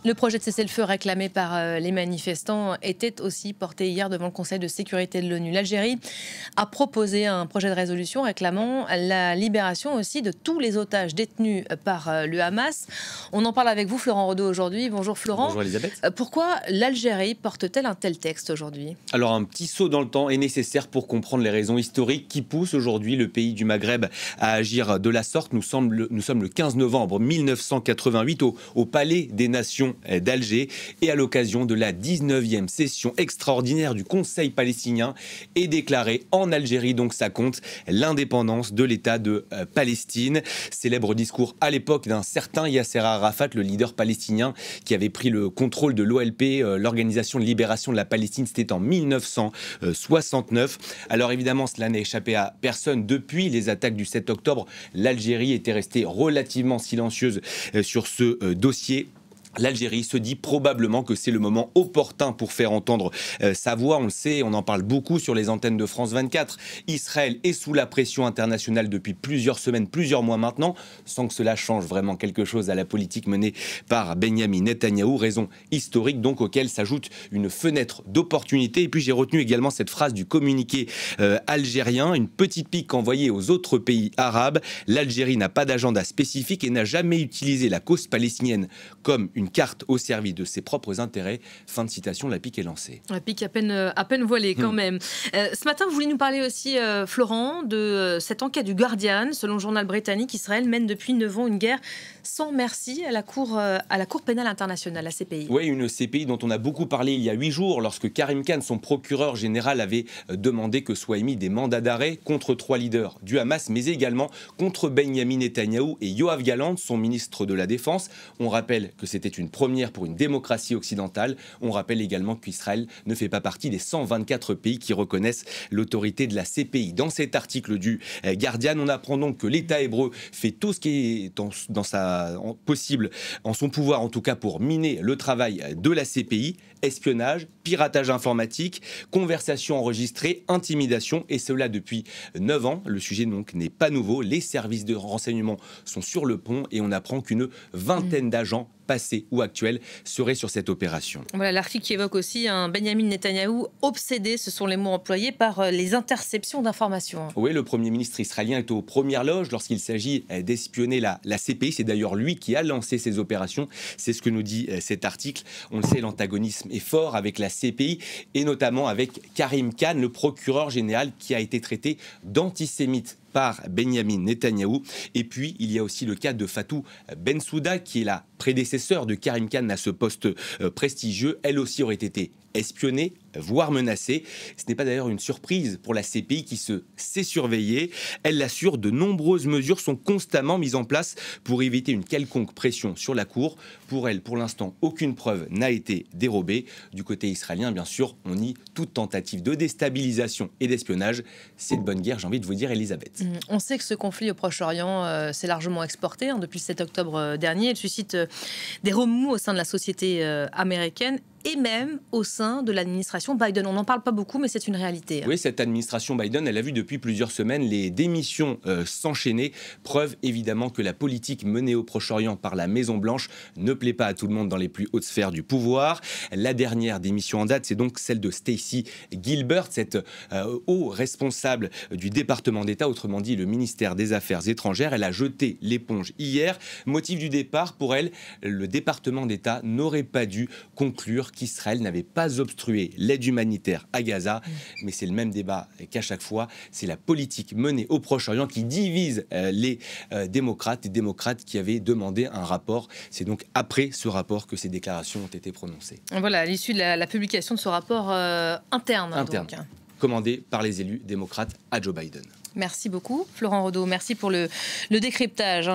Le projet de cessez-le-feu réclamé par les manifestants était aussi porté hier devant le Conseil de sécurité de l'ONU. L'Algérie a proposé un projet de résolution réclamant la libération aussi de tous les otages détenus par le Hamas. On en parle avec vous, Florent Rodeau, aujourd'hui. Bonjour Florent. Bonjour Elisabeth. Pourquoi l'Algérie porte-t-elle un tel texte aujourd'hui? Alors un petit saut dans le temps est nécessaire pour comprendre les raisons historiques qui poussent aujourd'hui le pays du Maghreb à agir de la sorte. Nous sommes le 15 novembre 1988 au Palais des Nations d'Alger et à l'occasion de la 19e session extraordinaire du Conseil palestinien est déclarée en Algérie, donc ça compte, l'indépendance de l'État de Palestine. Célèbre discours à l'époque d'un certain Yasser Arafat, le leader palestinien qui avait pris le contrôle de l'OLP, l'Organisation de libération de la Palestine, c'était en 1969. Alors évidemment, cela n'a échappé à personne. Depuis les attaques du 7 octobre, l'Algérie était restée relativement silencieuse sur ce dossier. L'Algérie se dit probablement que c'est le moment opportun pour faire entendre sa voix. On le sait, on en parle beaucoup sur les antennes de France 24. Israël est sous la pression internationale depuis plusieurs semaines, plusieurs mois maintenant, sans que cela change vraiment quelque chose à la politique menée par Benyamin Netanyahou. Raison historique donc auquel s'ajoute une fenêtre d'opportunité. Et puis j'ai retenu également cette phrase du communiqué algérien, une petite pique envoyée aux autres pays arabes. L'Algérie n'a pas d'agenda spécifique et n'a jamais utilisé la cause palestinienne comme une carte au service de ses propres intérêts. Fin de citation, la pique est lancée. La pique à peine voilée quand même. Ce matin, vous voulez nous parler aussi, Florent, de cette enquête du Guardian. Selon le journal britannique, Israël mène depuis 9 ans une guerre sans merci à la Cour pénale internationale, la CPI. Oui, une CPI dont on a beaucoup parlé il y a 8 jours, lorsque Karim Khan, son procureur général, avait demandé que soient émis des mandats d'arrêt contre 3 leaders du Hamas, mais également contre Benyamin Netanyahou et Yoav Gallant, son ministre de la Défense. On rappelle que c'était une première pour une démocratie occidentale. On rappelle également qu'Israël ne fait pas partie des 124 pays qui reconnaissent l'autorité de la CPI. Dans cet article du Guardian, on apprend donc que l'État hébreu fait tout ce qui est possible, en son pouvoir en tout cas, pour miner le travail de la CPI. Espionnage, piratage informatique, conversations enregistrées, intimidation, et cela depuis 9 ans. Le sujet donc n'est pas nouveau. Les services de renseignement sont sur le pont et on apprend qu'une vingtaine d'agents passés ou actuels seraient sur cette opération. Voilà l'article qui évoque aussi un Benyamin Netanyahou obsédé, ce sont les mots employés, par les interceptions d'informations. Oui, le Premier ministre israélien est aux premières loges lorsqu'il s'agit d'espionner la CPI. C'est d'ailleurs lui qui a lancé ces opérations. C'est ce que nous dit cet article. On le sait, l'antagonisme est fort avec la CPI et notamment avec Karim Khan, le procureur général qui a été traité d'antisémite par Benyamin Netanyahou. Et puis, il y a aussi le cas de Fatou Bensouda, qui est la prédécesseur de Karim Khan à ce poste prestigieux. Elle aussi aurait été espionnée, voire menacée. Ce n'est pas d'ailleurs une surprise pour la CPI qui se sait surveiller. Elle l'assure, de nombreuses mesures sont constamment mises en place pour éviter une quelconque pression sur la Cour. Pour elle, pour l'instant, aucune preuve n'a été dérobée. Du côté israélien, bien sûr, on nie toute tentative de déstabilisation et d'espionnage. C'est de bonne guerre, j'ai envie de vous dire, Elisabeth. On sait que ce conflit au Proche-Orient s'est largement exporté depuis le 7 octobre dernier. Il suscite des remous au sein de la société américaine et même au sein de l'administration Biden. On n'en parle pas beaucoup, mais c'est une réalité. Oui, cette administration Biden, elle a vu depuis plusieurs semaines les démissions s'enchaîner. Preuve évidemment que la politique menée au Proche-Orient par la Maison-Blanche ne plaît pas à tout le monde dans les plus hautes sphères du pouvoir. La dernière démission en date, c'est donc celle de Stacey Gilbert, cette haut responsable du département d'État, autrement dit le ministère des Affaires étrangères. Elle a jeté l'éponge hier. Motif du départ, pour elle, le département d'État n'aurait pas dû conclure qu'Israël n'avait pas obstrué l'aide humanitaire à Gaza. Mais c'est le même débat qu'à chaque fois. C'est la politique menée au Proche-Orient qui divise les démocrates qui avaient demandé un rapport. C'est donc après ce rapport que ces déclarations ont été prononcées. Voilà, à l'issue de la publication de ce rapport interne. Donc. Commandé par les élus démocrates à Joe Biden. Merci beaucoup, Florent Rodeau. Merci pour le décryptage.